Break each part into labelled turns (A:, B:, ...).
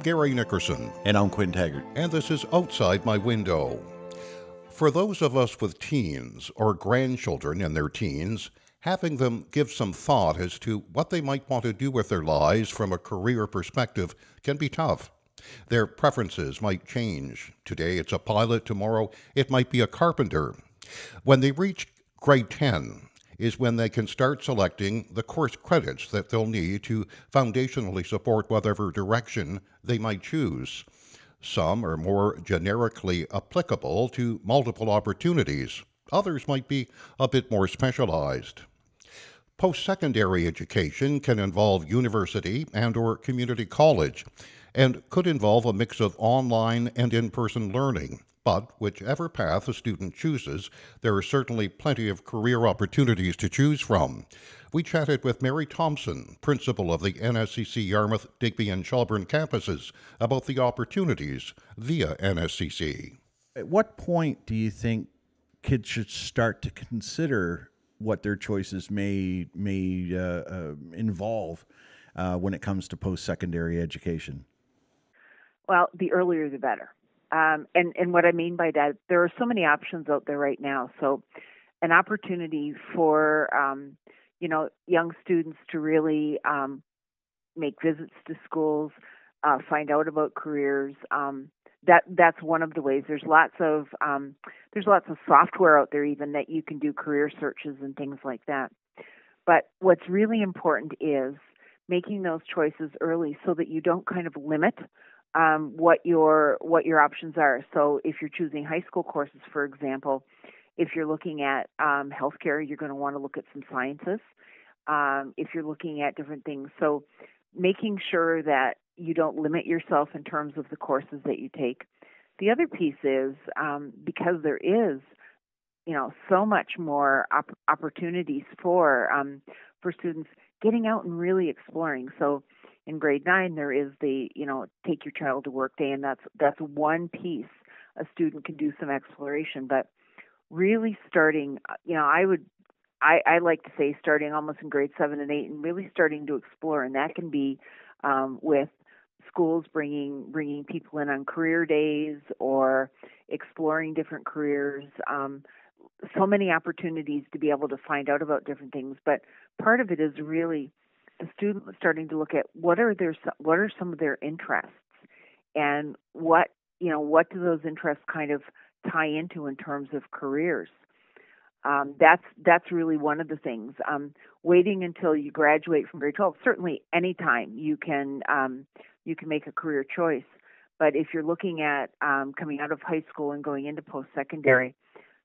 A: Gary Nickerson,
B: And I'm Quinn Taggart.
A: and this is Outside My Window. For those of us with teens or grandchildren in their teens, having them give some thought as to what they might want to do with their lives from a career perspective can be tough. Their preferences might change. Today it's a pilot, tomorrow it might be a carpenter. When they reach grade 10 is when they can start selecting the course credits that they'll need to foundationally support whatever direction they might choose. Some are more generically applicable to multiple opportunities. Others might be a bit more specialized. Post-secondary education can involve university and or community college and could involve a mix of online and in-person learning. But whichever path a student chooses, there are certainly plenty of career opportunities to choose from. We chatted with Mary Thompson, principal of the NSCC Yarmouth, Digby, and Shelburne campuses, about the opportunities via NSCC.
B: At what point do you think kids should start to consider what their choices may involve when it comes to post-secondary education?
C: Well, the earlier the better. And what I mean by that, there are so many options out there right now. So an opportunity for, young students to really make visits to schools, find out about careers. That's one of the ways. There's lots of software out there even that you can do career searches and things like that. But what's really important is making those choices early so that you don't kind of limit what your options are. So if you're choosing high school courses, for example, if you're looking at healthcare, you're going to want to look at some sciences. If you're looking at different things, so making sure that you don't limit yourself in terms of the courses that you take. The other piece is because there is, so much more opportunities for students getting out and really exploring. So in grade 9, there is the, take your child to work day, and that's one piece. A student can do some exploration, but really starting, I like to say starting almost in grade 7 and 8 and really starting to explore, and that can be with schools bringing people in on career days or exploring different careers. So many opportunities to be able to find out about different things, but part of it is really the student starting to look at what are some of their interests, and what do those interests kind of tie into in terms of careers. That's really one of the things. Waiting until you graduate from grade 12, certainly anytime you can make a career choice. But if you're looking at coming out of high school and going into post-secondary,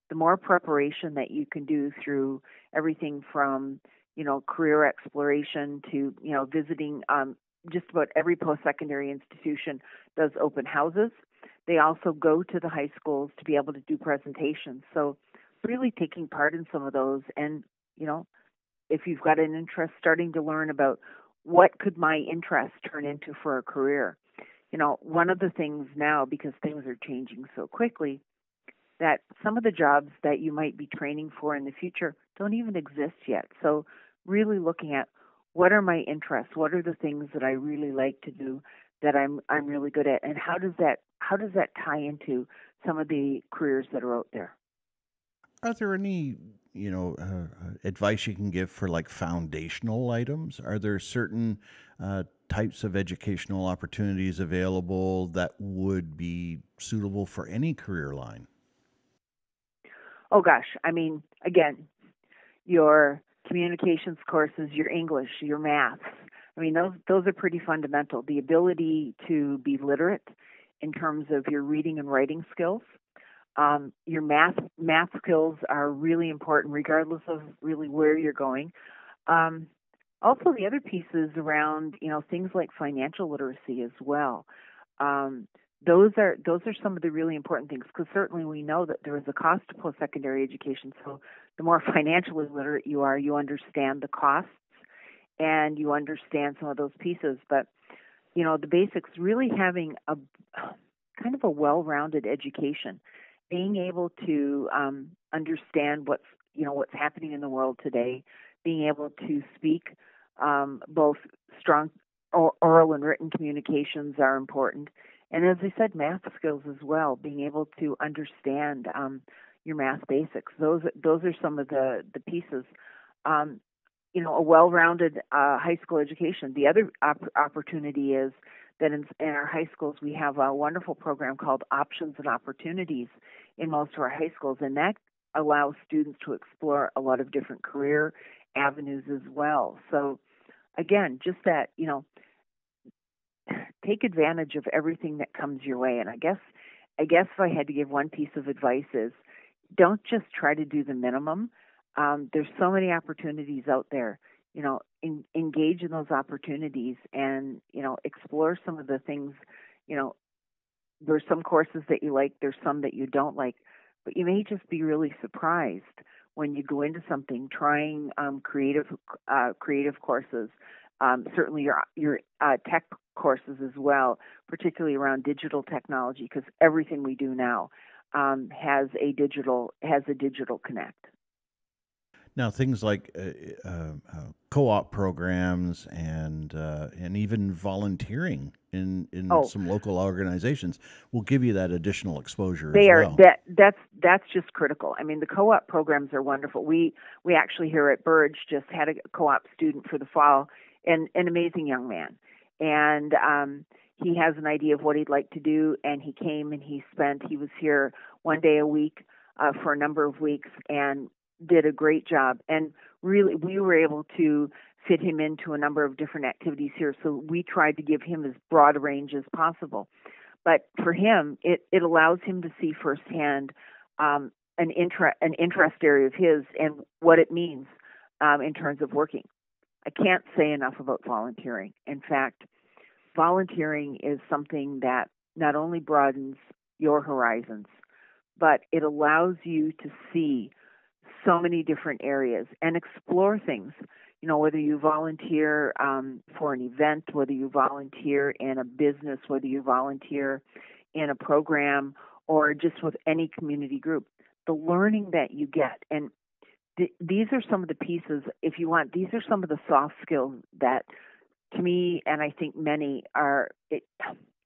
C: the more preparation that you can do through everything from career exploration to visiting. Just about every post-secondary institution does open houses. They also go to the high schools to be able to do presentations. So really taking part in some of those, and if you've got an interest, starting to learn about what could my interest turn into for a career. One of the things now, because things are changing so quickly, that some of the jobs that you might be training for in the future don't even exist yet. So really looking at what are my interests, what are the things that I really like to do that I'm really good at, and how does that tie into some of the careers that are out there.
B: Are there any, advice you can give for like foundational items? Are there certain types of educational opportunities available that would be suitable for any career line?
C: Oh gosh, again, your communications courses, your English, your maths. Those are pretty fundamental. The ability to be literate in terms of your reading and writing skills. Your math skills are really important regardless of really where you're going. Also, the other pieces around, things like financial literacy as well. Those are some of the really important things, because certainly we know that there is a cost to post-secondary education. So the more financially literate you are, you understand the costs and you understand some of those pieces. But, the basics, really having a kind of a well-rounded education, being able to understand what's happening in the world today, being able to speak both strong oral and written communications are important. And as I said, math skills as well, being able to understand your math basics. Those are some of the pieces. Um, a well-rounded high school education. The other opportunity is that in our high schools we have a wonderful program called Options and Opportunities in most of our high schools, and that allows students to explore a lot of different career avenues as well. So again, just that, take advantage of everything that comes your way. And I guess if I had to give one piece of advice is don't just try to do the minimum. There's so many opportunities out there. Engage in those opportunities and explore some of the things. There's some courses that you like, there's some that you don't like, but you may just be really surprised when you go into something trying creative courses. Certainly your tech courses as well, particularly around digital technology, because everything we do now has a digital connect.
B: Now, things like co-op programs and even volunteering in
C: Oh,
B: some local organizations will give you that additional exposure as
C: they are
B: well.
C: that's just critical. I mean, the co-op programs are wonderful. We actually here at Burge just had a co-op student for the fall, and an amazing young man, and he has an idea of what he'd like to do, and he came and he was here one day a week for a number of weeks and did a great job. And really, we were able to fit him into a number of different activities here. So we tried to give him as broad a range as possible. But for him, it allows him to see firsthand an interest area of his and what it means in terms of working. I can't say enough about volunteering. In fact, volunteering is something that not only broadens your horizons, but it allows you to see so many different areas and explore things. Whether you volunteer for an event, whether you volunteer in a business, whether you volunteer in a program, or just with any community group, the learning that you get. And these are some of the pieces, if you want, these are some of the soft skills that, to me, and I think many it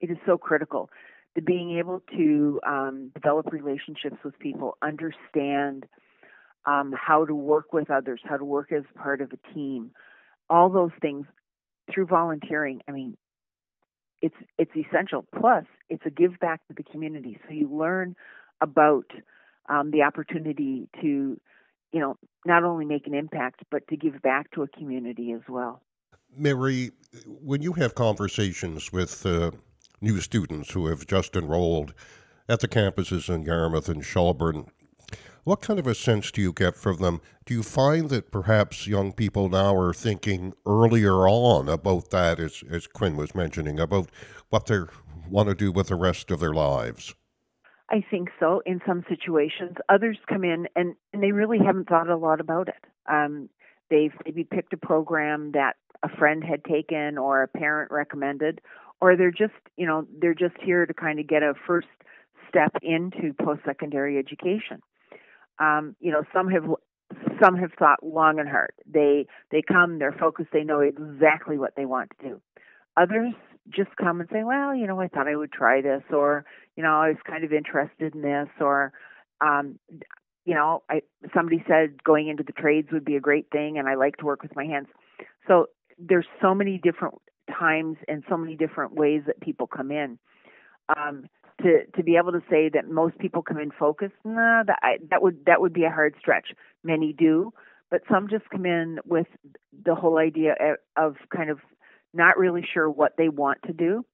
C: is so critical. The being able to develop relationships with people, understand how to work with others, how to work as part of a team, all those things through volunteering. I mean, it's essential. Plus, it's a give back to the community. So you learn about the opportunity to, not only make an impact, but to give back to a community as well.
A: Mary, when you have conversations with new students who have just enrolled at the campuses in Yarmouth and Shelburne, what kind of a sense do you get from them? Do you find that perhaps young people now are thinking earlier on about that, as Quinn was mentioning, about what they want to do with the rest of their lives?
C: I think so in some situations. Others come in and they really haven't thought a lot about it. They've maybe picked a program that a friend had taken or a parent recommended, or they're just here to kind of get a first step into post-secondary education. Some have thought long and hard. They come, they're focused, they know exactly what they want to do. Others just come and say, well, I thought I would try this, or I was kind of interested in this, or somebody said going into the trades would be a great thing, and I like to work with my hands. So there's so many different times and so many different ways that people come in. To be able to say that most people come in focused, that would be a hard stretch. Many do, but some just come in with the whole idea of kind of not really sure what they want to do,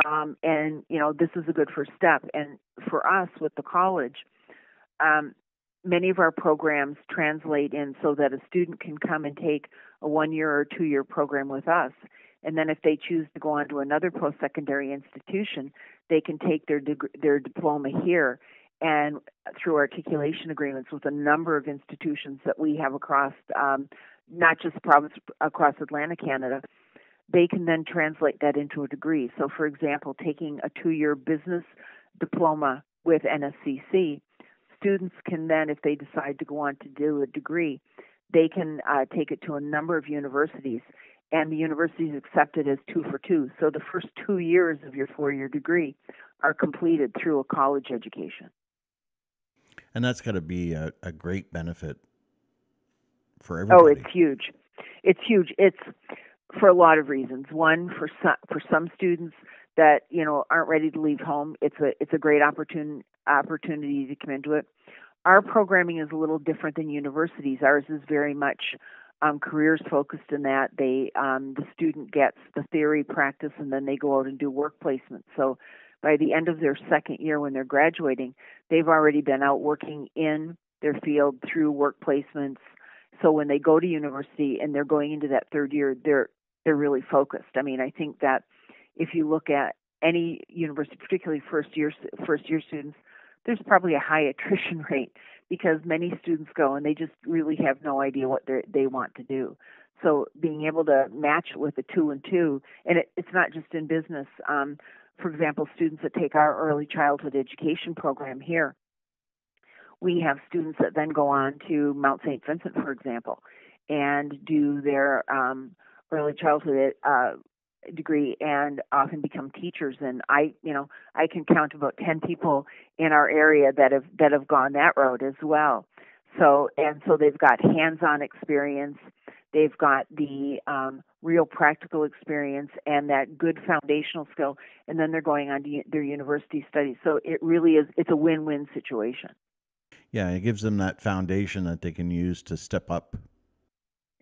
C: and this is a good first step. And for us with the college, many of our programs translate in so that a student can come and take a 1-year or 2-year program with us. And then if they choose to go on to another post-secondary institution, they can take their diploma here. And through articulation agreements with a number of institutions that we have across, not just the province, across Atlantic Canada, they can then translate that into a degree. So, for example, taking a 2-year business diploma with NSCC, students can then, if they decide to go on to do a degree, they can take it to a number of universities and the university is accepted as 2 for 2. So the first 2 years of your 4-year degree are completed through a college education.
B: And that's got to be a great benefit for
C: Oh,
B: everybody.
C: it's huge. It's huge. It's for a lot of reasons. One, for some students that aren't ready to leave home, it's a great opportunity to come into it. Our programming is a little different than universities. Ours is very much careers focused in that the student gets the theory practice and then they go out and do work placement. So by the end of their second year when they're graduating, they've already been out working in their field through work placements. So when they go to university and they're going into that third year, they're really focused. I mean, I think that if you look at any university, particularly first year students, there's probably a high attrition rate because many students go and they just really have no idea what they want to do. So being able to match it with a 2 and 2, and it's not just in business. For example, students that take our early childhood education program here, we have students that then go on to Mount St. Vincent, for example, and do their early childhood degree and often become teachers. And I can count about 10 people in our area that have gone that road as well. So they've got hands-on experience, they've got the real practical experience and that good foundational skill, and then they're going on to their university studies. So it's a win-win situation.
B: Yeah, it gives them that foundation that they can use to step up.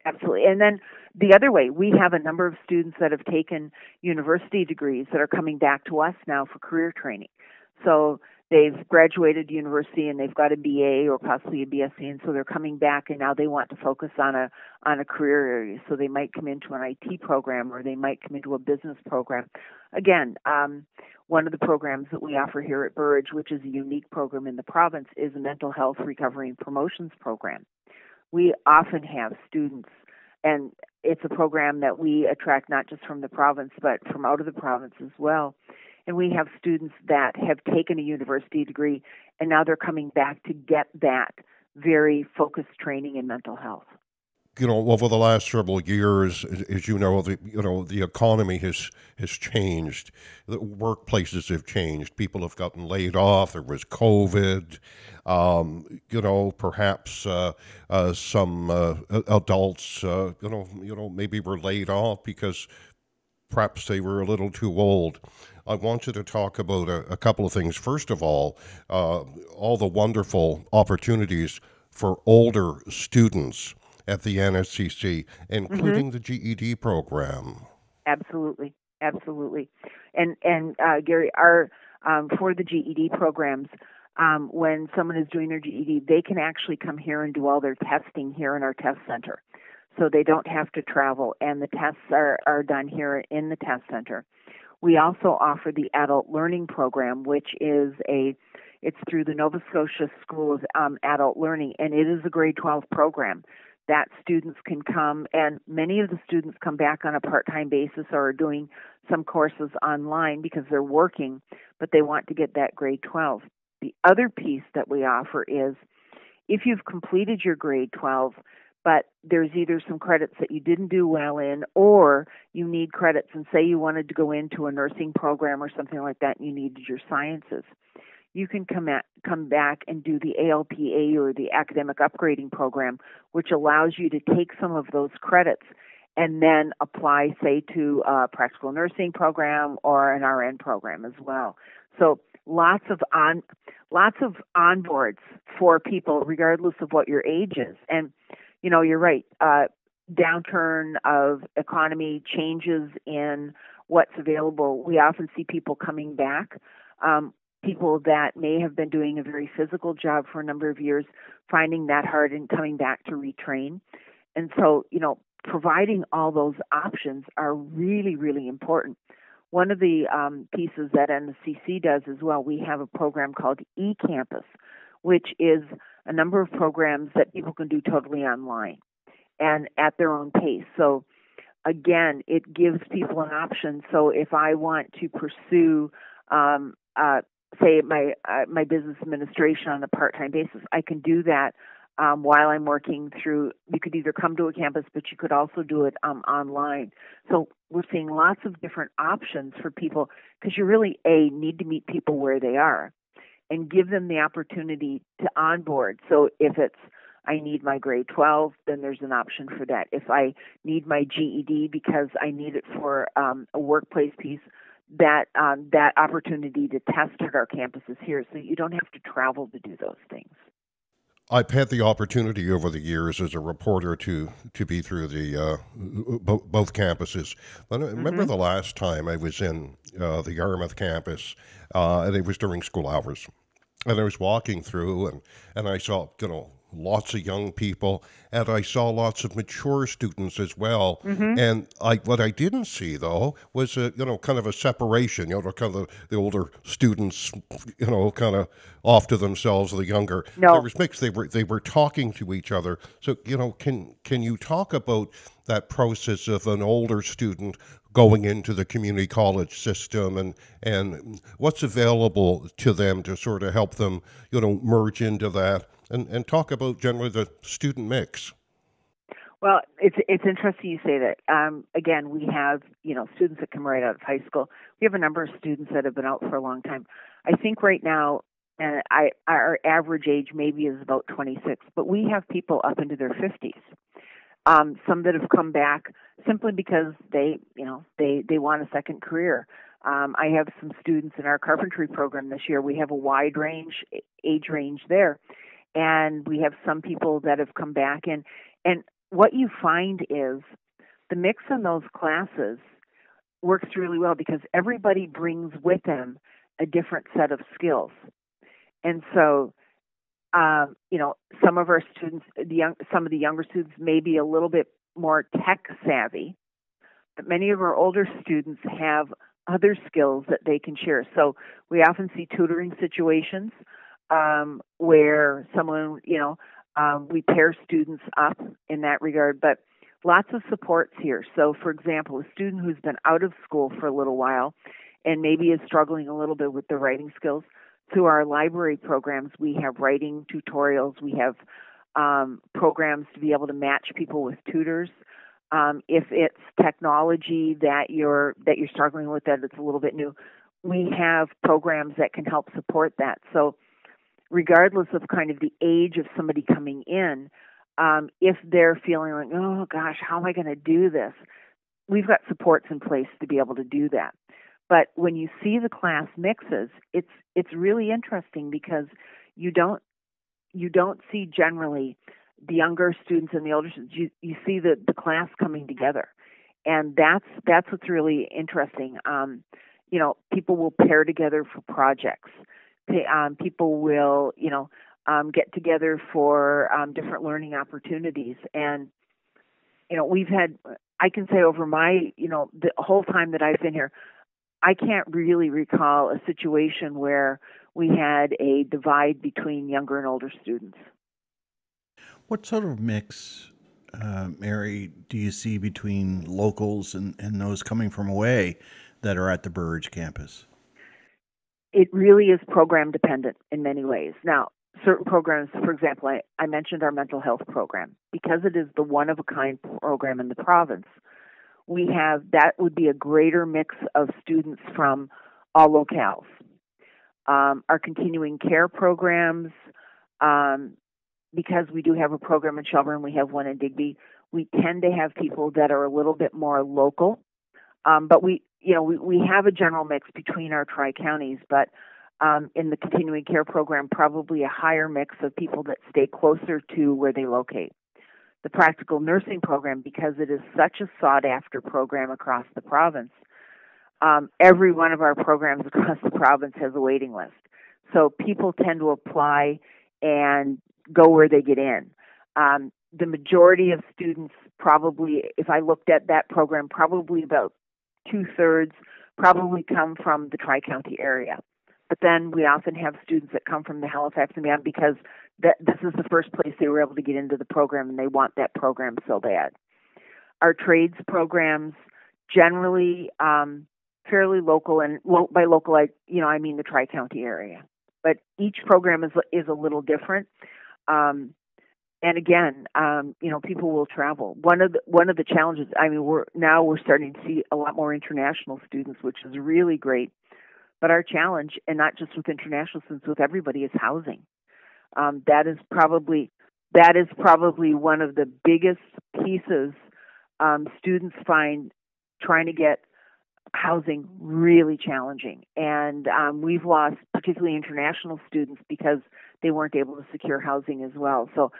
C: Absolutely. And then the other way, we have a number of students that have taken university degrees that are coming back to us now for career training. So they've graduated university and they've got a BA or possibly a BSc, and so they're coming back and now they want to focus on a career area. So they might come into an IT program or they might come into a business program. Again, one of the programs that we offer here at Burridge, which is a unique program in the province, is a mental health recovery and promotions program. We often have students, and it's a program that we attract not just from the province, but from out of the province as well. And we have students that have taken a university degree, and now they're coming back to get that very focused training in mental health.
A: Over the last several years, as the economy has changed. The workplaces have changed. People have gotten laid off. There was COVID. Perhaps some adults, maybe were laid off because perhaps they were a little too old. I want you to talk about a couple of things. First of all the wonderful opportunities for older students at the NSCC, including the GED program.
C: Absolutely. And Gary, our for the GED programs, when someone is doing their GED, they can actually come here and do all their testing here in our test center. So they don't have to travel, and the tests are done here in the test center. We also offer the adult learning program, which is it's through the Nova Scotia School of Adult Learning, and it is a grade 12 program that students can come, and many of the students come back on a part-time basis or are doing some courses online because they're working, but they want to get that grade 12. The other piece that we offer is if you've completed your grade 12, but there's either some credits that you didn't do well in, or you need credits, and say you wanted to go into a nursing program or something like that and you needed your sciences, you can come back and do the ALPA or the academic upgrading program, which allows you to take some of those credits and then apply, say, to a practical nursing program or an RN program as well. So lots of onboards for people, regardless of what your age is. And you're right. Downturn of economy, changes in what's available. We often see people coming back. People that may have been doing a very physical job for a number of years, finding that hard and coming back to retrain. And so, providing all those options are really, really important. One of the pieces that NSCC does as well, we have a program called eCampus, which is a number of programs that people can do totally online and at their own pace. So again, it gives people an option. So if I want to pursue say my business administration on a part-time basis, I can do that while I'm working through. You could either come to a campus, but you could also do it online. So we're seeing lots of different options for people because you really, need to meet people where they are and give them the opportunity to onboard. So if it's, I need my grade 12, then there's an option for that. If I need my GED because I need it for a workplace piece, that opportunity to test at our campus is here, so you don't have to travel to do those things.
A: I've had the opportunity over the years as a reporter to be through the both campuses. But I remember the last time I was in the Yarmouth campus, and it was during school hours. And I was walking through, and I saw, lots of young people, and I saw lots of mature students as well. And what I didn't see though was kind of a separation. Kind of the older students, kind of off to themselves, the younger.
C: No.
A: There was mixed. They were talking to each other. So can you talk about that process of an older student going into the community college system and what's available to them to sort of help them, merge into that, and talk about generally the student mix?
C: Well, it's interesting you say that. Again, we have, students that come right out of high school. We have a number of students that have been out for a long time. I think right now, our average age maybe is about 26, but we have people up into their 50s. Some that have come back simply because they want a second career. I have some students in our carpentry program this year. We have a wide age range there, and we have some people that have come back in. And what you find is the mix in those classes works really well because everybody brings with them a different set of skills, and so. Some of our students, some of the younger students may be a little bit more tech savvy, but many of our older students have other skills that they can share. So we often see tutoring situations where someone, we pair students up in that regard, but lots of supports here. So, for example, a student who's been out of school for a little while and maybe is struggling a little bit with their writing skills, through our library programs, we have writing tutorials. We have programs to be able to match people with tutors. If it's technology that you're struggling with, that it's a little bit new, we have programs that can help support that. So, regardless of kind of the age of somebody coming in, if they're feeling like, oh gosh, how am I going to do this? We've got supports in place to be able to do that. But when you see the class mixes, it's really interesting because you don't see generally the younger students and the older students. You see the class coming together, and that's what's really interesting. People will pair together for projects. People will get together for different learning opportunities, and we've had. I can say over my the whole time that I've been here, I can't really recall a situation where we had a divide between younger and older students.
B: What sort of mix, Mary, do you see between locals and those coming from away that are at the Burridge campus?
C: It really is program dependent in many ways. Now, certain programs, for example, I mentioned our mental health program. Because it is the one-of-a-kind program in the province, we have, that would be a greater mix of students from all locales. Our continuing care programs, because we do have a program in Shelburne, we have one in Digby, we tend to have people that are a little bit more local. But we have a general mix between our tri-counties, but in the continuing care program, probably a higher mix of people that stay closer to where they locate. The practical nursing program, because it is such a sought-after program across the province, every one of our programs across the province has a waiting list. So people tend to apply and go where they get in. The majority of students probably, if I looked at that program, probably about 2/3 probably come from the Tri-County area. But then we often have students that come from the Halifax and beyond because this is the first place they were able to get into the program and they want that program so bad. Our trades programs generally fairly local, and by local I mean the Tri-County area. But each program is a little different. And again, people will travel. One of the challenges. I mean, we're starting to see a lot more international students, which is really great. But our challenge, and not just with international students, with everybody, is housing. That is probably one of the biggest pieces students find trying to get housing really challenging. And we've lost particularly international students because they weren't able to secure housing as well. So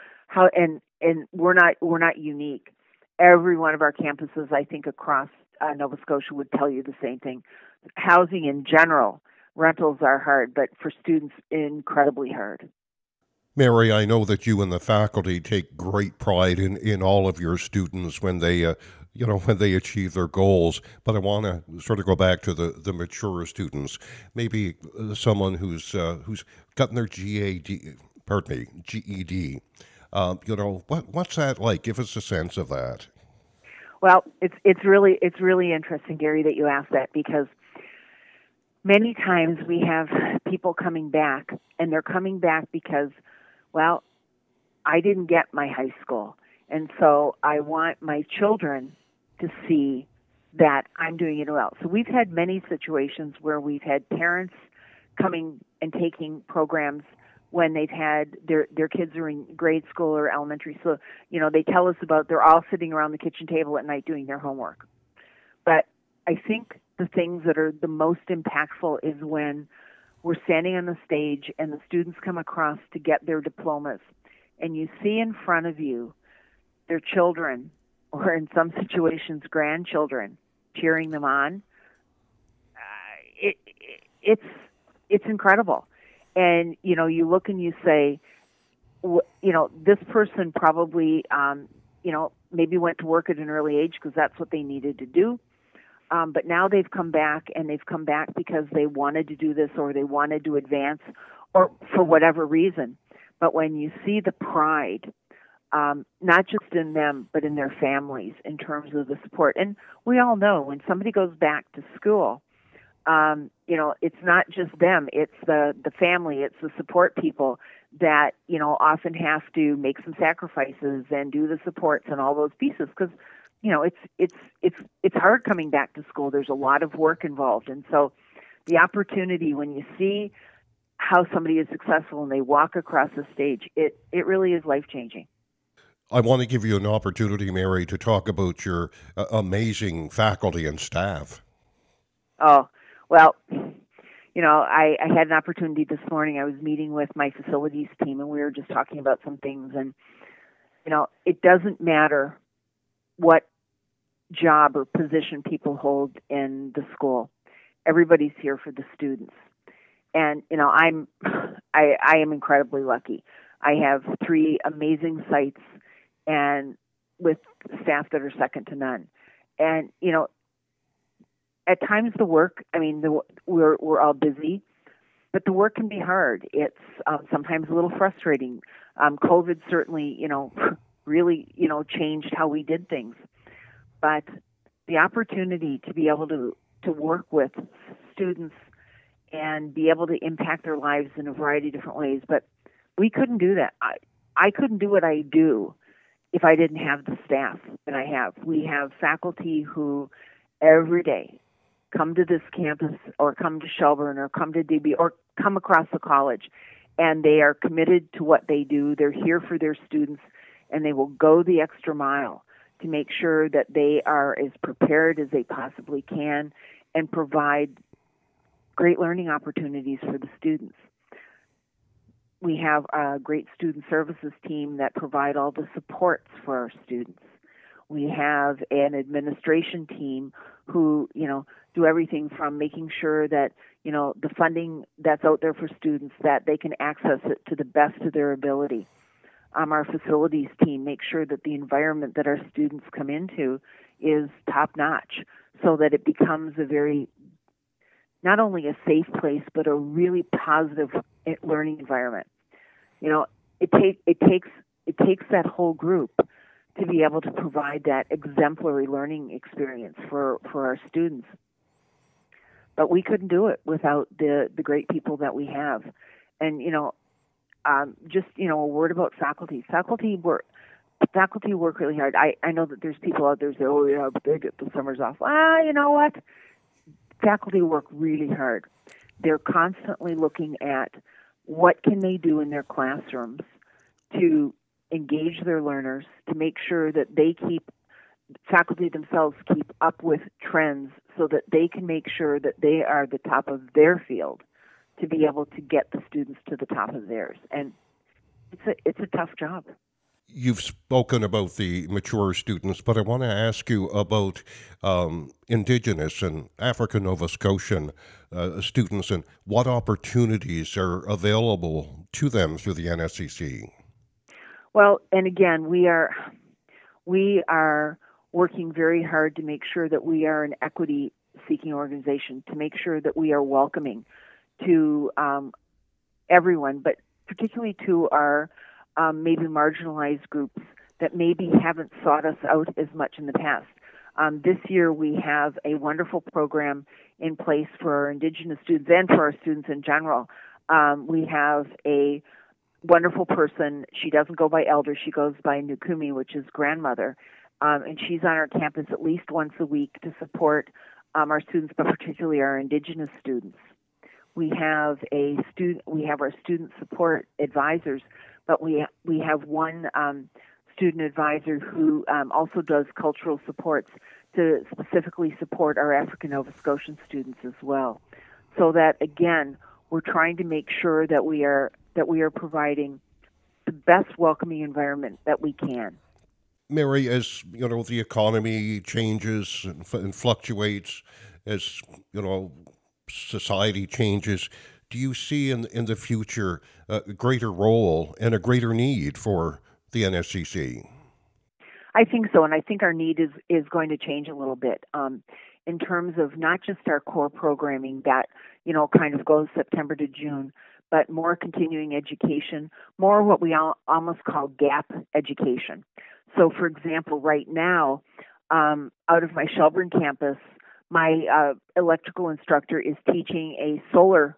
C: we're not unique. Every one of our campuses, I think, across Nova Scotia would tell you the same thing. Housing in general, rentals are hard, but for students, incredibly hard.
A: Mary, I know that you and the faculty take great pride in all of your students when they, when they achieve their goals. But I want to sort of go back to the mature students. Maybe someone who's gotten their GED. What's that like? Give us a sense of that.
C: Well, it's really interesting, Gary, that you asked that, because many times we have people coming back, and they're coming back because, well, I didn't get my high school, and so I want my children to see that I'm doing it well. So we've had many situations where we've had parents coming and taking programs when they've had their kids are in grade school or elementary. So, they tell us about they're all sitting around the kitchen table at night doing their homework. But I think the things that are the most impactful is when we're standing on the stage and the students come across to get their diplomas, and you see in front of you their children, or in some situations grandchildren, cheering them on. It's incredible. And you look and you say, this person probably maybe went to work at an early age because that's what they needed to do. But now they've come back, and they've come back because they wanted to do this, or they wanted to advance, or for whatever reason. But when you see the pride, not just in them, but in their families, in terms of the support. And we all know when somebody goes back to school, it's not just them, it's the family, it's the support people that, often have to make some sacrifices and do the supports and all those pieces, because, it's hard coming back to school. There's a lot of work involved. And so the opportunity, when you see how somebody is successful and they walk across the stage, it really is life-changing.
A: I want to give you an opportunity, Mary, to talk about your amazing faculty and staff.
C: Oh, well, I had an opportunity this morning. I was meeting with my facilities team, and we were just talking about some things. And, it doesn't matter what job or position people hold in the school. Everybody's here for the students. And, I am incredibly lucky. I have 3 amazing sites, and with staff that are second to none. And, at times the work, we're all busy, but the work can be hard. It's sometimes a little frustrating. COVID certainly, really, changed how we did things. But the opportunity to be able to work with students and be able to impact their lives in a variety of different ways. But we couldn't do that. I couldn't do what I do if I didn't have the staff that I have. We have faculty who every day come to this campus, or come to Shelburne, or come to DB, or come across the college, and they are committed to what they do. They're here for their students, and they will go the extra mile to make sure that they are as prepared as they possibly can and provide great learning opportunities for the students. We have a great student services team that provide all the supports for our students. We have an administration team who, do everything from making sure that, the funding that's out there for students, that they can access it to the best of their ability. Our facilities team makes sure that the environment that our students come into is top-notch, so that it becomes a very, not only a safe place, but a really positive learning environment. It takes that whole group to be able to provide that exemplary learning experience for our students. But we couldn't do it without the great people that we have. And, just, a word about faculty. Faculty work really hard. I know that there's people out there who say, oh yeah, but they get the summers off. You know what? Faculty work really hard. They're constantly looking at what can they do in their classrooms to engage their learners, to make sure that faculty themselves keep up with trends so that they can make sure that they are the top of their field to be able to get the students to the top of theirs. And it's a tough job.
A: You've spoken about the mature students, but I want to ask you about Indigenous and African Nova Scotian students and what opportunities are available to them through the NSCC.
C: Well, and again, we are working very hard to make sure that we are an equity-seeking organization, to make sure that we are welcoming to everyone, but particularly to our maybe marginalized groups that maybe haven't sought us out as much in the past. This year we have a wonderful program in place for our Indigenous students and for our students in general. We have a wonderful person. She doesn't go by elder. She goes by Nukumi, which is grandmother. And she's on our campus at least once a week to support our students, but particularly our Indigenous students. We have our student support advisors, but we have one student advisor who also does cultural supports to specifically support our African Nova Scotian students as well. So that again, we're trying to make sure that we are providing the best welcoming environment that we can.
A: Mary, as you know, the economy changes and fluctuates, as you know, society changes. Do you see in the future a greater role and a greater need for the NSCC?
C: I think so, and I think our need is going to change a little bit in terms of not just our core programming that kind of goes September to June, but more continuing education, more what we almost call gap education. So, for example, right now, out of my Shelburne campus, my electrical instructor is teaching a solar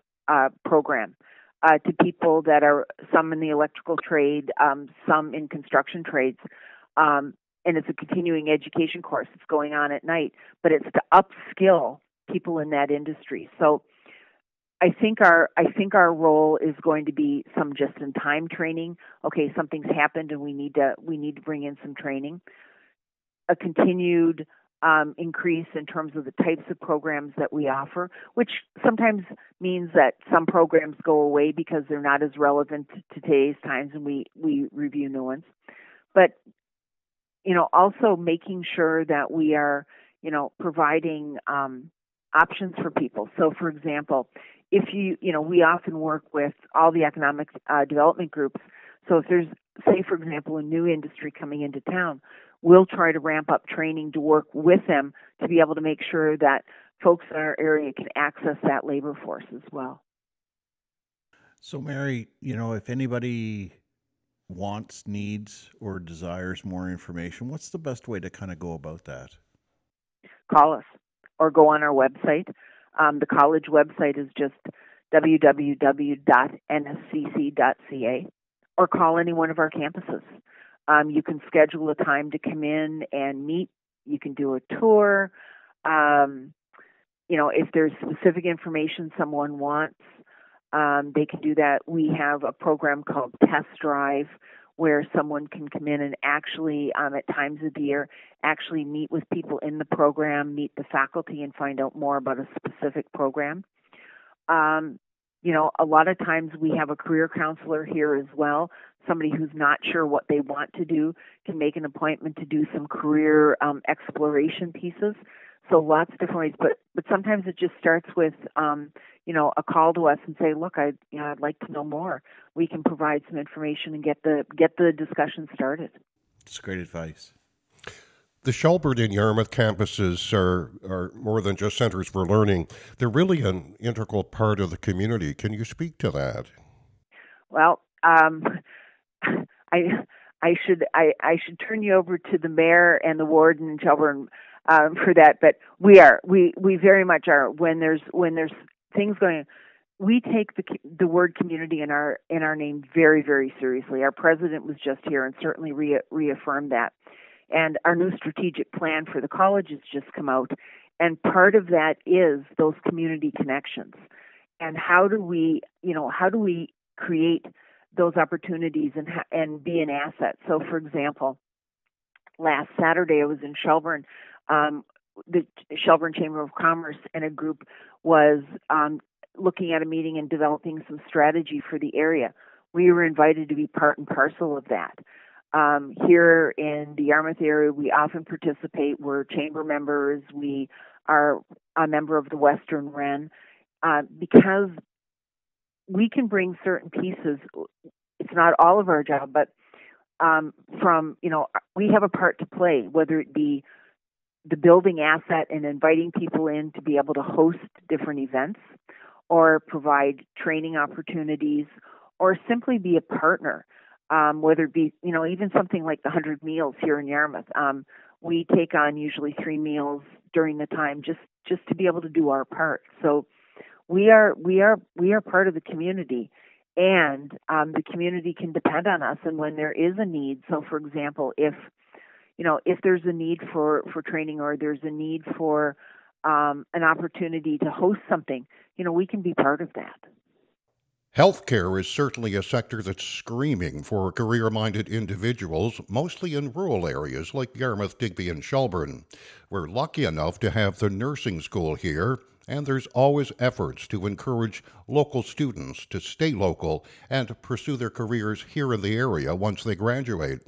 C: program to people that are some in the electrical trade, some in construction trades, and it's a continuing education course. It's going on at night, but it's to upskill people in that industry. So I think our role is going to be some just-in-time training. Okay, something's happened and we need to bring in some training. A continued increase in terms of the types of programs that we offer, which sometimes means that some programs go away because they're not as relevant to today's times, and we review new ones. But also making sure that we are providing options for people. So, for example, if we often work with all the economic development groups. So if there's, say, for example, a new industry coming into town, we'll try to ramp up training to work with them to be able to make sure that folks in our area can access that labor force as well.
B: So, Mary, if anybody wants, needs, or desires more information, what's the best way to kind of go about that?
C: Call us or go on our website. The college website is just www.nscc.ca, or call any one of our campuses. You can schedule a time to come in and meet. You can do a tour. If there's specific information someone wants, they can do that. We have a program called Test Drive, where someone can come in and actually, at times of the year, actually meet with people in the program, meet the faculty, and find out more about a specific program. A lot of times we have a career counselor here as well. Somebody who's not sure what they want to do can make an appointment to do some career exploration pieces. So lots of different ways, but sometimes it just starts with a call to us and say, look, I'd like to know more. We can provide some information and get the discussion started.
B: It's great advice.
A: The Shelburne and Yarmouth campuses are more than just centers for learning. They're really an integral part of the community. Can you speak to that?
C: Well, I should turn you over to the mayor and the warden in Shelburne for that. But we very much are. When there's things going, we take the word community in our name very, very seriously. Our president was just here and certainly reaffirmed that. And our new strategic plan for the college has just come out, and part of that is those community connections. And how do we create those opportunities and be an asset? So, for example, last Saturday I was in Shelburne. The Shelburne Chamber of Commerce and a group was looking at a meeting and developing some strategy for the area. We were invited to be part and parcel of that. Here in the Yarmouth area, we often participate. We're chamber members. We are a member of the Western Wren because we can bring certain pieces. It's not all of our job, but we have a part to play, whether it be the building asset and inviting people in to be able to host different events or provide training opportunities or simply be a partner, whether it be, even something like the 100 meals here in Yarmouth. We take on usually 3 meals during the time just to be able to do our part. So we are part of the community, and the community can depend on us. And when there is a need, so for example, if there's a need for training or there's a need for an opportunity to host something, we can be part of that.
A: Healthcare is certainly a sector that's screaming for career minded individuals, mostly in rural areas like Yarmouth, Digby, and Shelburne. We're lucky enough to have the nursing school here, and there's always efforts to encourage local students to stay local and pursue their careers here in the area once they graduate.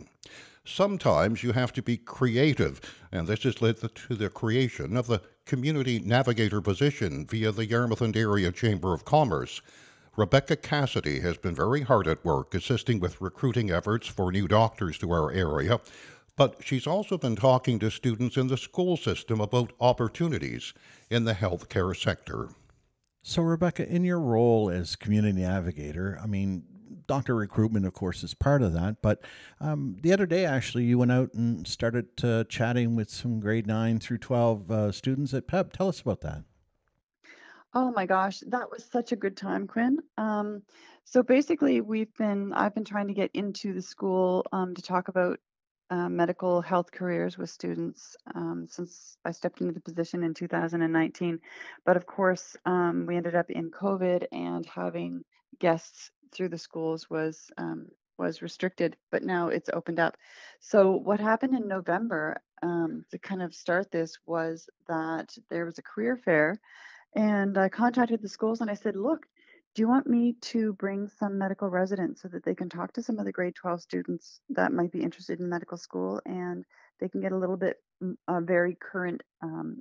A: Sometimes you have to be creative, and this has led to the creation of the Community Navigator position via the Yarmouth and Area Chamber of Commerce. Rebecca Cassidy has been very hard at work assisting with recruiting efforts for new doctors to our area, but she's also been talking to students in the school system about opportunities in the healthcare sector.
B: So, Rebecca, in your role as community navigator, I mean, doctor recruitment, of course, is part of that. But the other day, actually, you went out and started chatting with some grade 9 through 12 students at PEP. Tell us about that.
D: Oh my gosh, that was such a good time, Quinn. So basically, I've been trying to get into the school to talk about medical health careers with students since I stepped into the position in 2019. But of course, we ended up in COVID, and having guests through the schools was restricted. But now it's opened up. So what happened in November to kind of start this was that there was a career fair, and I contacted the schools and I said, look, do you want me to bring some medical residents so that they can talk to some of the grade 12 students that might be interested in medical school, and they can get a little bit very current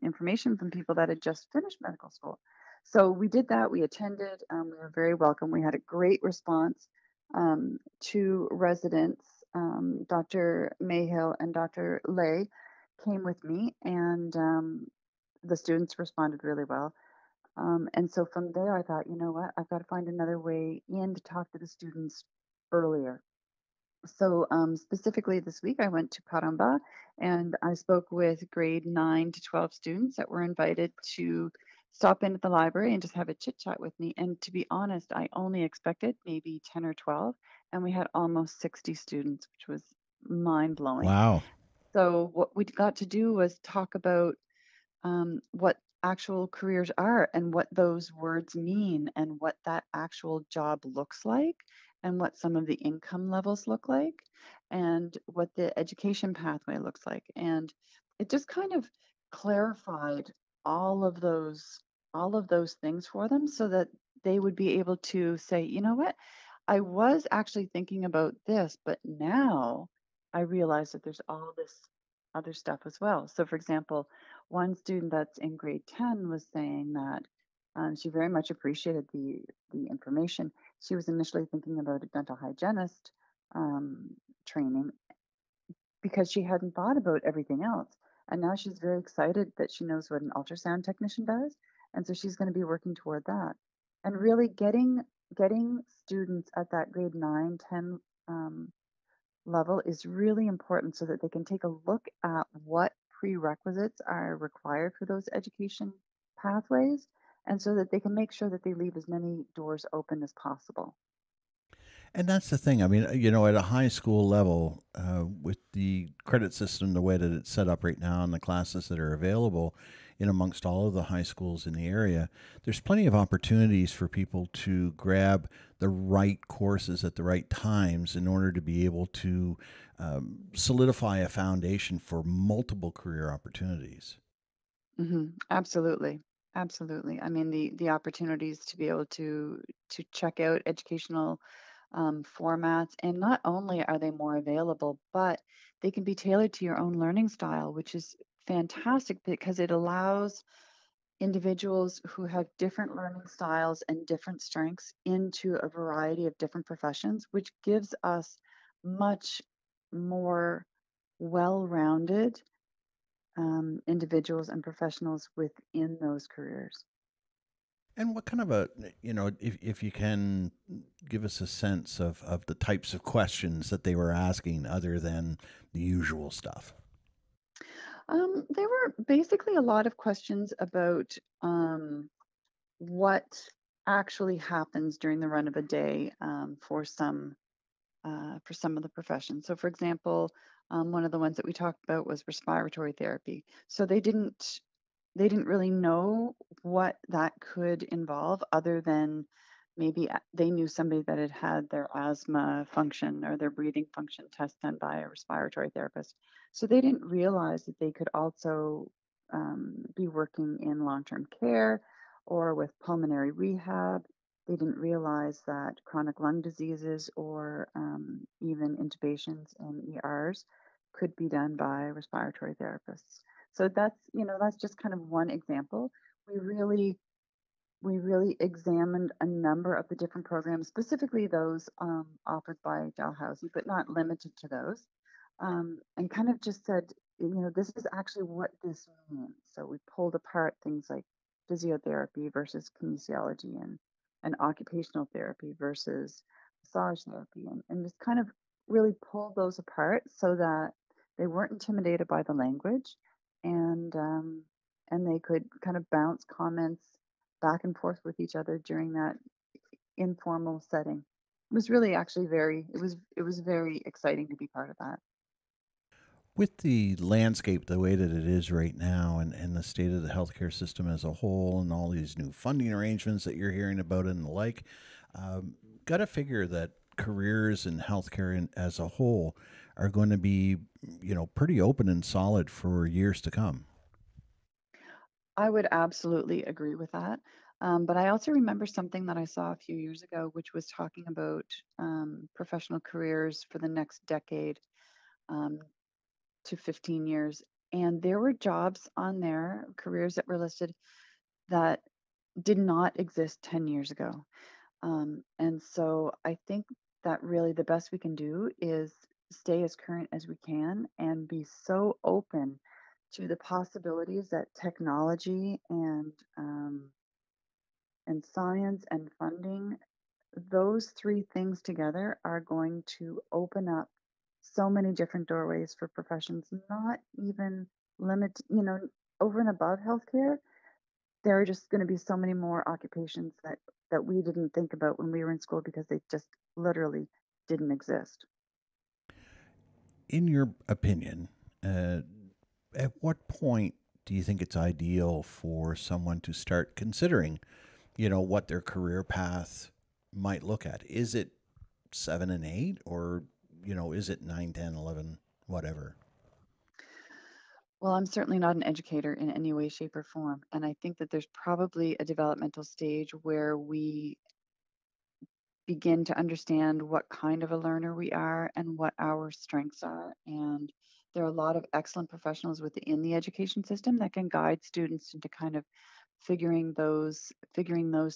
D: information from people that had just finished medical school? So we did that. We attended. We were very welcome. We had a great response to residents. Dr. Mayhill and Dr. Lay came with me, and the students responded really well. And so from there, I thought, you know what, I've got to find another way in to talk to the students earlier. So specifically this week, I went to Karamba and I spoke with grade 9 to 12 students that were invited to stop in at the library and just have a chit chat with me. And to be honest, I only expected maybe 10 or 12, and we had almost 60 students, which was mind blowing.
B: Wow.
D: So what we got to do was talk about what actual careers are and what those words mean and what that actual job looks like and what some of the income levels look like and what the education pathway looks like. And it just kind of clarified all of those all of those things for them so that they would be able to say, you know what, I was actually thinking about this, but now I realize that there's all this other stuff as well. So, for example, one student that's in grade 10 was saying that she very much appreciated the information. She was initially thinking about a dental hygienist training because she hadn't thought about everything else. And now she's very excited that she knows what an ultrasound technician does. And so she's going to be working toward that. And really getting students at that grade 9, 10 level is really important so that they can take a look at what prerequisites are required for those education pathways and so that they can make sure that they leave as many doors open as possible.
B: And that's the thing. I mean, at a high school level, with the credit system the way that it's set up right now and the classes that are available in amongst all of the high schools in the area, there's plenty of opportunities for people to grab the right courses at the right times in order to be able to solidify a foundation for multiple career opportunities.
D: Absolutely. Absolutely. I mean, the opportunities to be able to check out educational formats, and not only are they more available, but they can be tailored to your own learning style, which is fantastic because it allows individuals who have different learning styles and different strengths into a variety of different professions, which gives us much more well-rounded individuals and professionals within those careers.
B: And what kind of a, if you can give us a sense of the types of questions that they were asking other than the usual stuff?
D: There were basically a lot of questions about what actually happens during the run of a day for some of the professions. So, for example, one of the ones that we talked about was respiratory therapy. So they didn't really know what that could involve other than maybe they knew somebody that had had their asthma function or their breathing function test done by a respiratory therapist. So they didn't realize that they could also be working in long-term care or with pulmonary rehab. They didn't realize that chronic lung diseases or even intubations in ERs could be done by respiratory therapists. So that's just kind of one example. We really we really examined a number of the different programs, specifically those offered by Dalhousie, but not limited to those, and kind of just said, this is actually what this means. So we pulled apart things like physiotherapy versus kinesiology and occupational therapy versus massage therapy, and just kind of really pulled those apart so that they weren't intimidated by the language, and um, and they could kind of bounce comments back and forth with each other during that informal setting. It was really actually it was very exciting to be part of that.
B: With the landscape the way that it is right now and the state of the healthcare system as a whole and all these new funding arrangements that you're hearing about and the like, got to figure that careers in healthcare as a whole are going to be, pretty open and solid for years to come.
D: I would absolutely agree with that. But I also remember something that I saw a few years ago, which was talking about professional careers for the next decade um, to 15 years. And there were jobs on there, careers that were listed that did not exist 10 years ago. And so I think that really the best we can do is stay as current as we can and be so open to the possibilities that technology and science and funding, those three things together are going to open up so many different doorways for professions, not even limit, over and above healthcare. There are just going to be so many more occupations that we didn't think about when we were in school because they just literally didn't exist.
B: In your opinion, uh, at what point do you think it's ideal for someone to start considering, what their career path might look at? Is it 7 and 8, or, is it 9, 10, 11, whatever?
D: Well, I'm certainly not an educator in any way, shape, or form. And I think that there's probably a developmental stage where we begin to understand what kind of a learner we are and what our strengths are. And there are a lot of excellent professionals within the education system that can guide students into kind of figuring those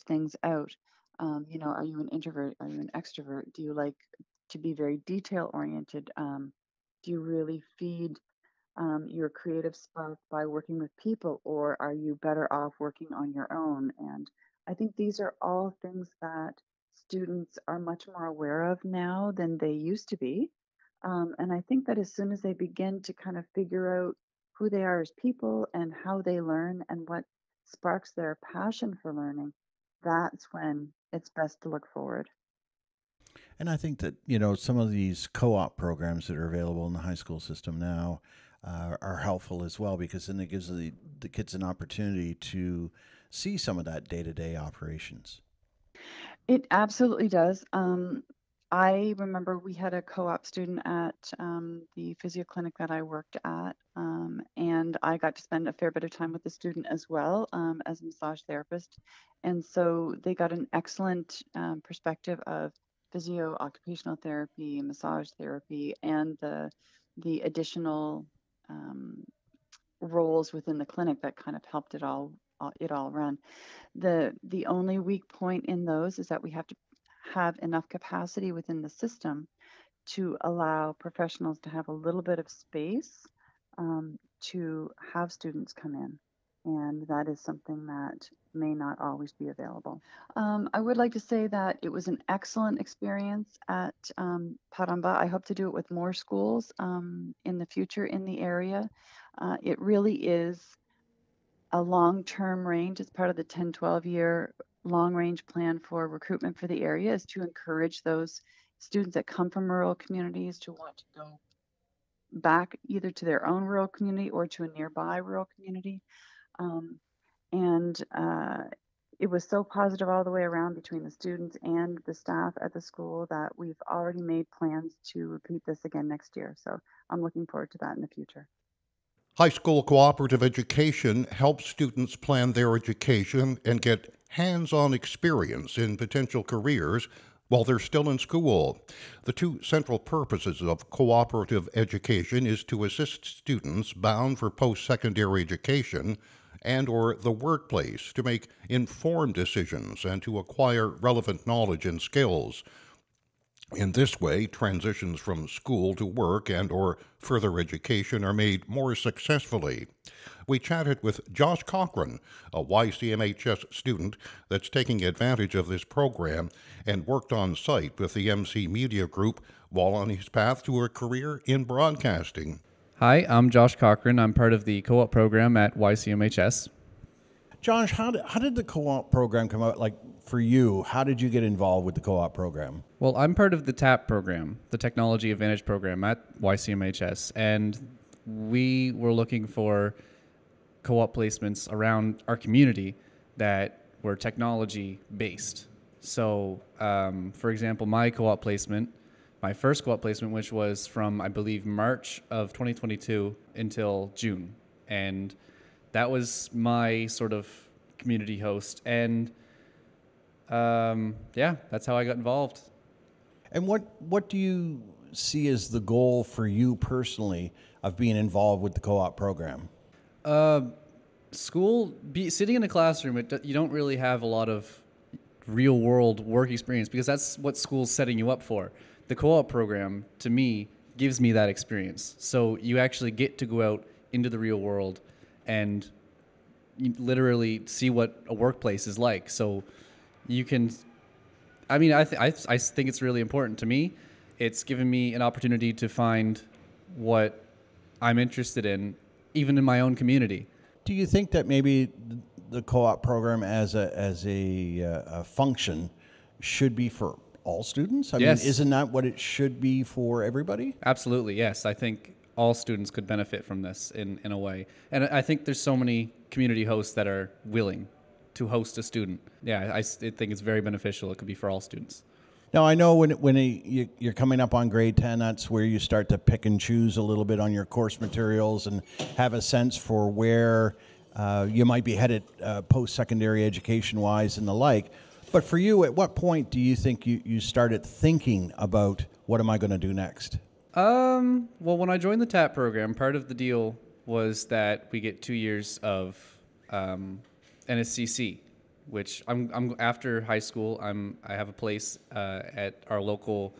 D: things out. Are you an introvert? Are you an extrovert? Do you like to be very detail oriented? Do you really feed your creative spark by working with people, or are you better off working on your own? And I think these are all things that students are much more aware of now than they used to be. And I think that as soon as they begin to kind of figure out who they are as people and how they learn and what sparks their passion for learning, that's when it's best to look forward.
B: And I think that, some of these co op programs that are available in the high school system now are helpful as well because then it gives the kids an opportunity to see some of that day to day operations.
D: It absolutely does. I remember we had a co-op student at the physio clinic that I worked at, and I got to spend a fair bit of time with the student as well as a massage therapist. And so they got an excellent perspective of physio, occupational therapy, massage therapy, and the additional um, roles within the clinic that kind of helped it all run. The only weak point in those is that we have to have enough capacity within the system to allow professionals to have a little bit of space to have students come in. And that is something that may not always be available. I would like to say that it was an excellent experience at Paramba. I hope to do it with more schools in the future in the area. It really is a long-term range as part of the 10-12 year long-range plan for recruitment for the area is to encourage those students that come from rural communities to want to go back either to their own rural community or to a nearby rural community. Um, and it was so positive all the way around between the students and the staff at the school that we've already made plans to repeat this again next year. So I'm looking forward to that in the future.
A: High school cooperative education helps students plan their education and get hands on experience in potential careers while they're still in school. The two central purposes of cooperative education is to assist students bound for post-secondary education and or the workplace to make informed decisions and to acquire relevant knowledge and skills. In this way, transitions from school to work and or further education are made more successfully. We chatted with Josh Cochrane, a YCMHS student that's taking advantage of this program and worked on site with the MC Media Group while on his path to a career in broadcasting.
E: Hi, I'm Josh Cochrane. I'm part of the co-op program at YCMHS.
B: Josh, how did the co op program come out? Like for you, how did you get involved with the co op program?
E: Well, I'm part of the TAP program, the Technology Advantage program at YCMHS, and we were looking for co-op placements around our community that were technology based. So, for example, my first co-op placement, which was from, I believe, March of 2022 until June. And that was my sort of community host. And that's how I got involved.
B: And what do you see as the goal for you personally of being involved with the co op program?
E: Sitting in a classroom, you don't really have a lot of real world work experience because that's what school's setting you up for. The co-op program, to me, gives me that experience. So you actually get to go out into the real world and you literally see what a workplace is like. So you can, I think it's really important to me. It's given me an opportunity to find what I'm interested in, even in my own community.
B: Do you think that maybe the co-op program as a function should be for all students? I
E: Yes.
B: mean, isn't that what it should be for everybody?
E: Absolutely, yes. I think all students could benefit from this in a way. And I think there's so many community hosts that are willing to host a student. Yeah, I think it's very beneficial. It could be for all students.
B: Now, I know when you're coming up on grade 10, that's where you start to pick and choose a little bit on your course materials and have a sense for where you might be headed post-secondary education-wise and the like. But for you, at what point do you think you started thinking about what am I going to do next?
E: Well, when I joined the TAP program, part of the deal was that we get 2 years of NSCC, which I'm after high school. I have a place at our local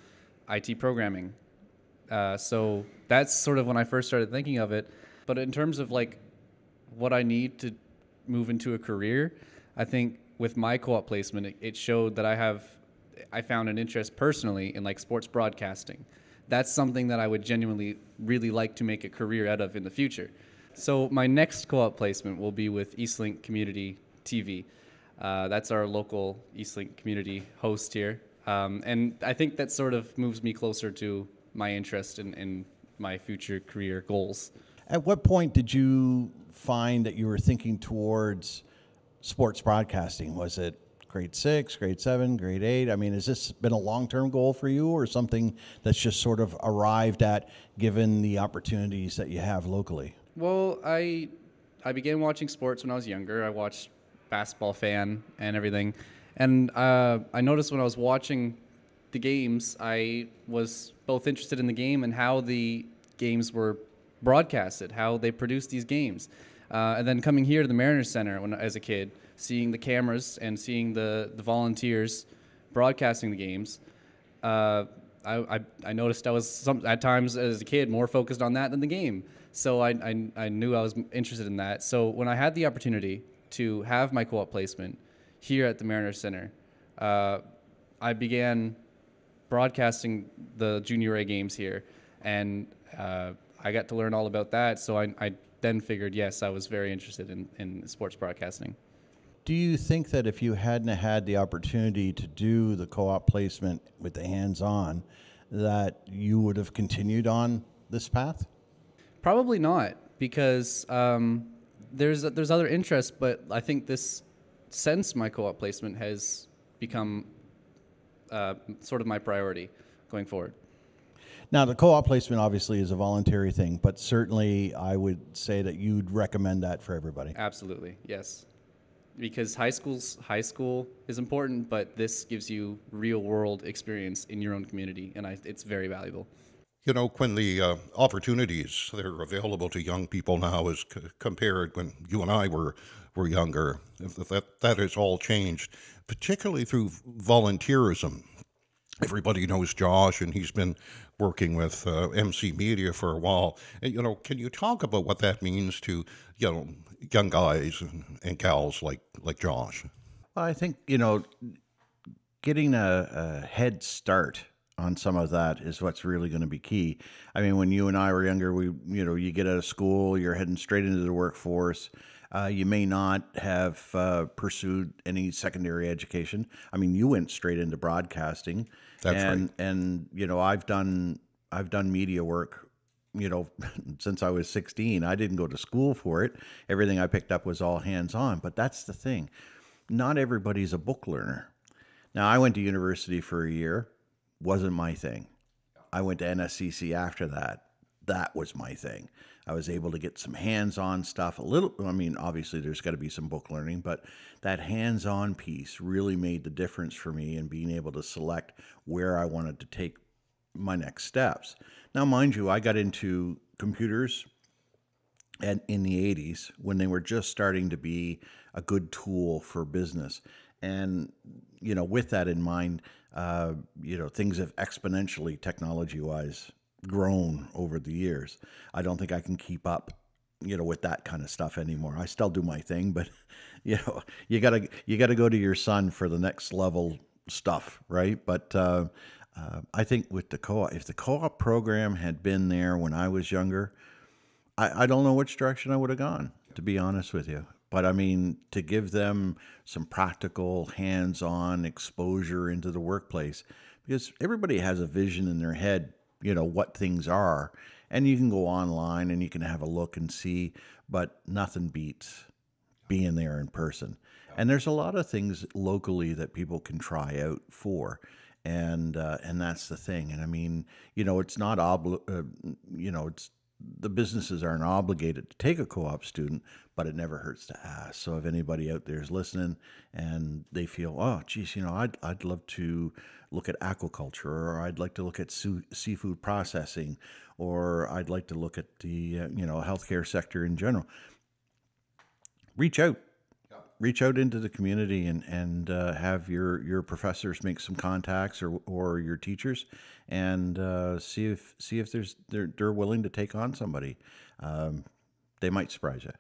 E: IT programming. So that's sort of when I first started thinking of it. But in terms of like what I need to move into a career, I think with my co-op placement, it showed that I found an interest personally in like sports broadcasting. That's something that I would genuinely really like to make a career out of in the future. So my next co-op placement will be with Eastlink Community TV. That's our local Eastlink community host here. And I think that sort of moves me closer to my interest in my future career goals.
B: At what point did you find that you were thinking towards sports broadcasting? Was it grade 6, grade 7, grade 8? I mean, has this been a long-term goal for you, or something that's just sort of arrived at given the opportunities that you have locally?
E: Well, I began watching sports when I was younger. I watched Basketball Fan and everything. And I noticed when I was watching the games, I was both interested in the game and how the games were broadcasted, how they produced these games. And then coming here to the Mariners Center as a kid, seeing the cameras and seeing the volunteers broadcasting the games, I noticed I was at times as a kid more focused on that than the game. So I knew I was interested in that. So when I had the opportunity to have my co-op placement here at the Mariners Center, I began broadcasting the Junior A games here, and I got to learn all about that. So I then figured, yes, I was very interested in sports broadcasting.
B: Do you think that if you hadn't had the opportunity to do the co-op placement with the hands-on, that you would have continued on this path?
E: Probably not, because there's other interests, but I think since my co-op placement has become sort of my priority going forward.
B: Now, the co-op placement obviously is a voluntary thing, but certainly I would say that you'd recommend that for everybody.
E: Absolutely, yes. Because high school is important, but this gives you real world experience in your own community, and it's very valuable.
A: You know, Quinn, the opportunities that are available to young people now is compared when you and I were younger. That has all changed, particularly through volunteerism. Everybody knows Josh, and he's been working with MC Media for a while. And, you know, can you talk about what that means to, you know, young guys and gals like Josh?
B: I think, getting a head start on some of that is what's really going to be key. I mean, when you and I were younger, you get out of school, you're heading straight into the workforce. You may not have pursued any secondary education. I mean, you went straight into broadcasting.
A: That's right.
B: And I've done media work, since I was 16. I didn't go to school for it. Everything I picked up was all hands-on. But that's the thing. Not everybody's a book learner. Now, I went to university for a year. Wasn't my thing. I went to NSCC after that. That was my thing. I was able to get some hands-on stuff. Obviously there's got to be some book learning, but that hands-on piece really made the difference for me in being able to select where I wanted to take my next steps. Now, mind you, I got into computers in the 80s when they were just starting to be a good tool for business. And, with that in mind, things have exponentially, technology-wise, grown over the years. I don't think I can keep up, with that kind of stuff anymore. I still do my thing, but, you gotta go to your son for the next level stuff, right? But I think with the co-op, if the co-op program had been there when I was younger, I don't know which direction I would have gone, to be honest with you. But I mean, to give them some practical, hands-on exposure into the workplace, because everybody has a vision in their head, what things are. And you can go online and you can have a look and see, but nothing beats being there in person. And there's a lot of things locally that people can try out for. And that's the thing. And I mean, it's not it's the businesses aren't obligated to take a co-op student, but it never hurts to ask. So if anybody out there is listening and they feel, oh, geez, I'd love to look at aquaculture, or I'd like to look at seafood processing, or I'd like to look at the healthcare sector in general, reach out. Reach out into the community and have your professors make some contacts, or your teachers, and see if they're willing to take on somebody. They might surprise you.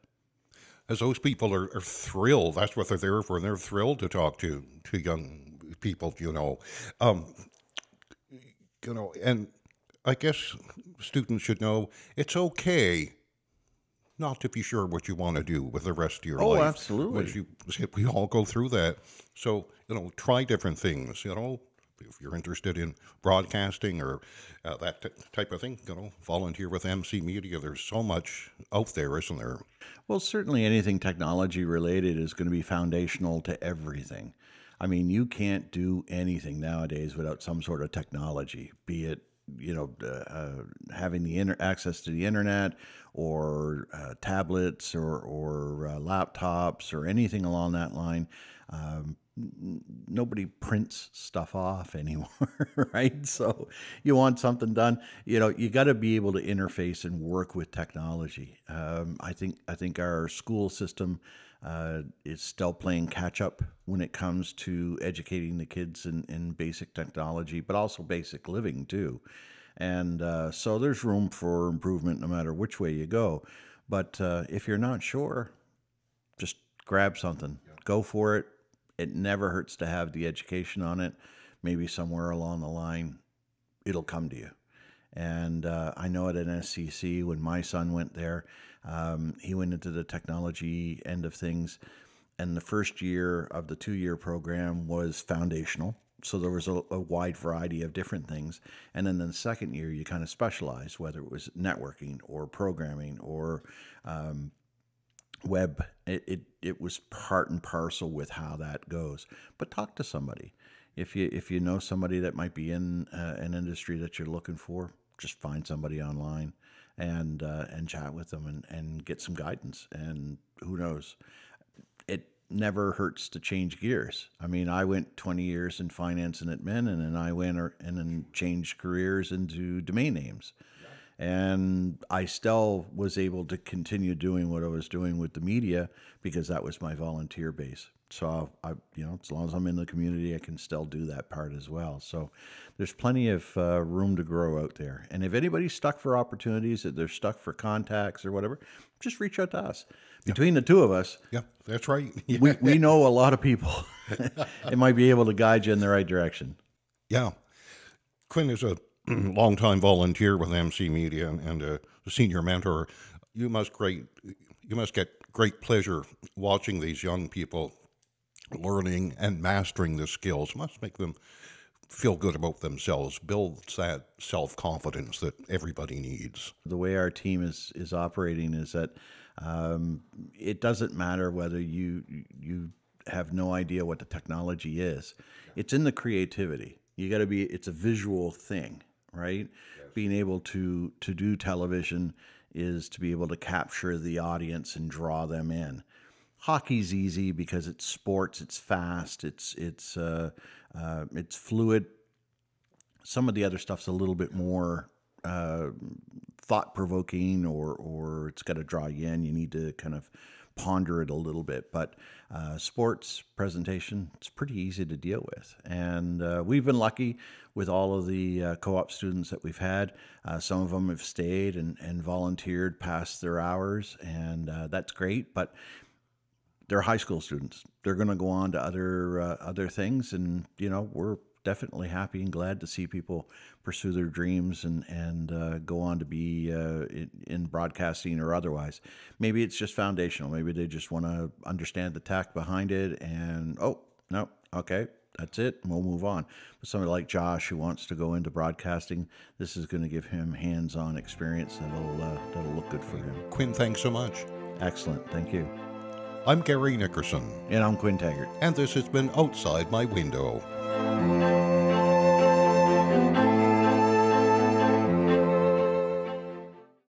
A: As those people are thrilled, that's what they're there for, and they're thrilled to talk to young people, and I guess students should know it's okay not to be sure what you want to do with the rest of your
B: Oh,
A: life.
B: absolutely.
A: We all go through that. So, try different things, If you're interested in broadcasting or that type of thing, volunteer with MC Media. There's so much out there, isn't there?
B: Well, certainly anything technology related is going to be foundational to everything. I mean, you can't do anything nowadays without some sort of technology, be it having the access to the internet or tablets or laptops or anything along that line. Nobody prints stuff off anymore, right? So you want something done, you got to be able to interface and work with technology. I think our school system is still playing catch up when it comes to educating the kids in basic technology, but also basic living too. And so there's room for improvement no matter which way you go. But if you're not sure, just grab something, go for it. It never hurts to have the education on it. Maybe somewhere along the line, it'll come to you. And I know at NSCC, when my son went there, he went into the technology end of things. And the first year of the 2-year program was foundational. So there was a wide variety of different things. And then in the second year, you kind of specialized, whether it was networking or programming or web. It was part and parcel with how that goes. But talk to somebody. If you know somebody that might be in an industry that you're looking for, just find somebody online and chat with them and get some guidance. And who knows, it never hurts to change gears. I mean, I went 20 years in finance and admin, and then I went and then changed careers into domain names. And I still was able to continue doing what I was doing with the media because that was my volunteer base. So as long as I'm in the community, I can still do that part as well. So there's plenty of room to grow out there. And if anybody's stuck for opportunities, if they're stuck for contacts or whatever, just reach out to us. Between the two of us,
A: Yeah, that's right.
B: we know a lot of people. It might be able to guide you in the right direction.
A: Yeah. Quinn is a longtime volunteer with MC Media and a senior mentor. You must get great pleasure watching these young people learning and mastering the skills. Must make them feel good about themselves, builds that self-confidence that everybody needs.
B: The way our team is operating is that it doesn't matter whether you have no idea what the technology is. It's in the creativity. It's a visual thing, right? Yes. Being able to do television is to be able to capture the audience and draw them in. Hockey's easy because it's sports, it's fast, it's fluid. Some of the other stuff's a little bit more thought-provoking, or it's got to draw you in. You need to kind of ponder it a little bit. But sports presentation, it's pretty easy to deal with. And we've been lucky with all of the co-op students that we've had. Some of them have stayed and volunteered past their hours, and that's great. But they're high school students. They're going to go on to other things, and we're definitely happy and glad to see people pursue their dreams and go on to be in broadcasting or otherwise. Maybe it's just foundational. Maybe they just want to understand the tech behind it, and no, okay, that's it, and we'll move on. But somebody like Josh, who wants to go into broadcasting, this is going to give him hands-on experience that'll look good for him.
A: Quinn, thanks so much.
B: Excellent, thank you.
A: I'm Gary Nickerson.
B: And I'm Quinn Taggart.
A: And this has been Outside My Window.